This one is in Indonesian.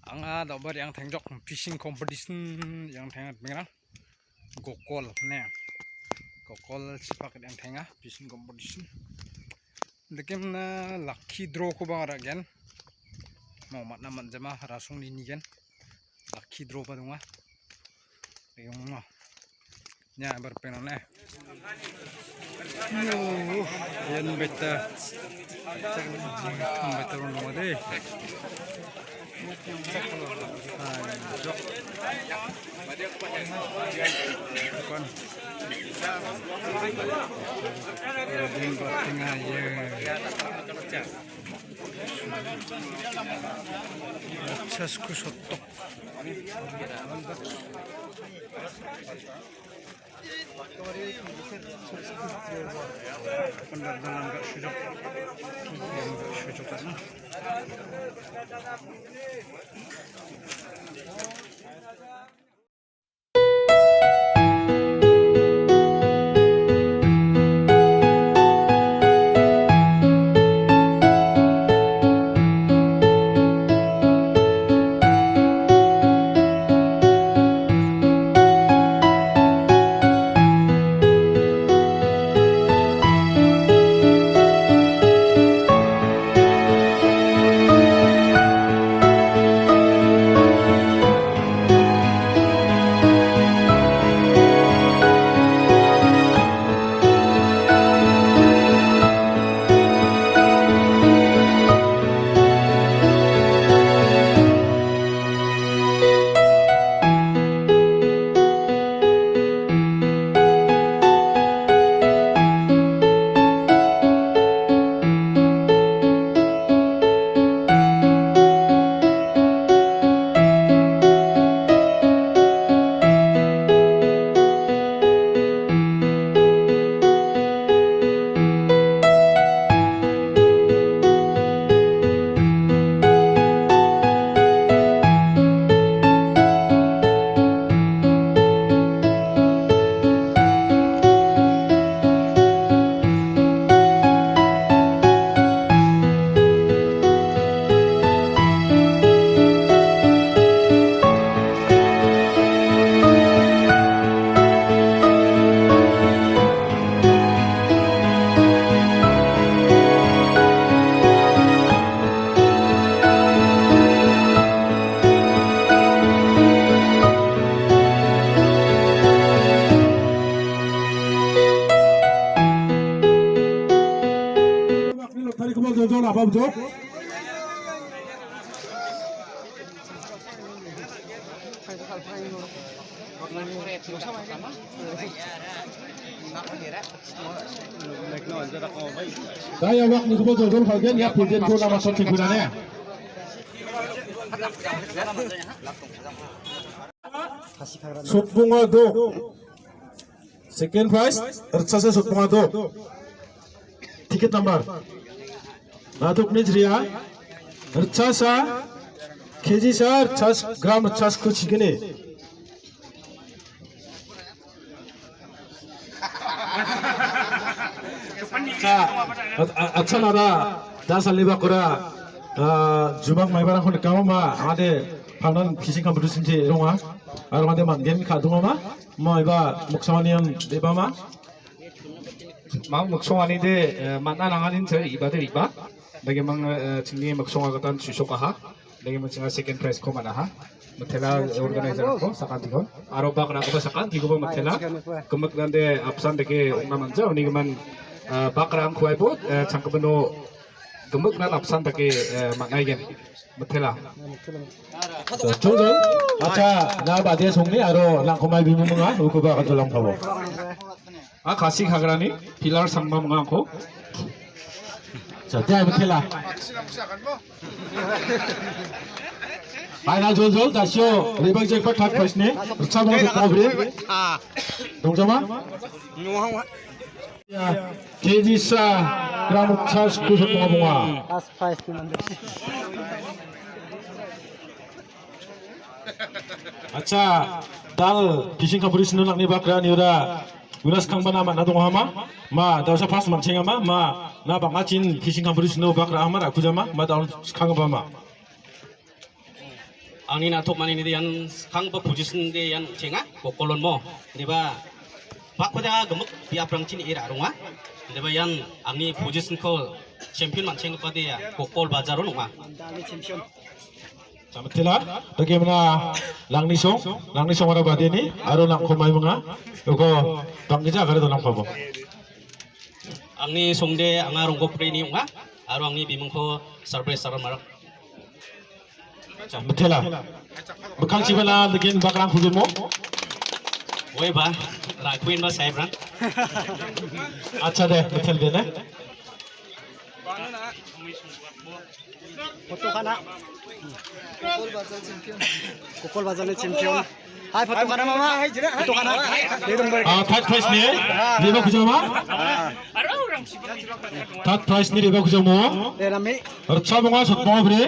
Anga dabar yang tengjok fishing competition yang tengat mengerang gokol ne gokol sepakat yang tengah fishing competition dekem na lucky draw ko bang aragen mau mat naman jama rasung ini kan lucky draw pa dunga yung nya berpenon yan beta beta runung deh Casku sotok pendardalan gak sujud yang gak sujud kan Saya waktu itu betul bagian ya pujian tu nama sosial gunanya. Sutbunga do. Second prize, Ertsasa Sutbunga do. Tiket number. Natuk Nijriya, Ertsasa, KG sar, 50 gram 50 ko chikene. अच्छा नारा दास लिबा कुरा जुबाक माइबारा खन कामा आदे फांनान fishing competition जे रङा आरो मादे मानगेन खादुङा माइबा मुक्समानियान देबामा मा मुक्समानि दे माना नांगानिन से इबादे इबा दगे mang chingni muksonga gatan susokaha dage machinga second prize ko manaha mathela organizer ko sakanti ko aro bakra ko sakanti ko mathela kemek nande apsan dege ongna manja oni man bakra ang khuai bo changkabano kemek nan apsan dege manai gen mathela 조정 아차 나 바디에 송니 아로 랑코마이 비무문가 우코바 가절랑 파보 a kasi khagrani pilar sangma mga ko 자 대야 못해라 파이널 조정 다시오 리방 잭팟 탑 퍼스네 차봉 코브리 동자마 KG4 그라무 차스 구속동아 봉아 아차 달 비싱 컴프리스는 랑니 바크라니 우라 Ulas kang bana mat nadong hama ma daw sa pas mancheng ama ma na bang achin fishing competition no bakra ama aku jama ma daw kang ba ma angni na top mani ni yan kang ba position de yan chenga kokolon mo deba pak pada gemuk dia prang chin ira runga deba yan angni position ko champion man cheng pa de ya kokol bazaro nunga 자, 밑에라 bagaimana langnisong ada badi ni, aro lang kumay mga, yuko bangkija kare dolang pabo. angni songde anga rongko pre ni unga aro angni bimungko surprise sar marak 자, 밑에라 bekang cibala begin baklang kujumo. oi ba ra queen ba sai bran Acha deh, betel deh ne. Photo खाना कोकोल बाजार चैंपियन हाय फोटो खाना मामा फोटो खाना दे दong ber Third prize ni, riba kujumo. Third prize ni riba kujumo. deh nami Archa bunga sotmo bre.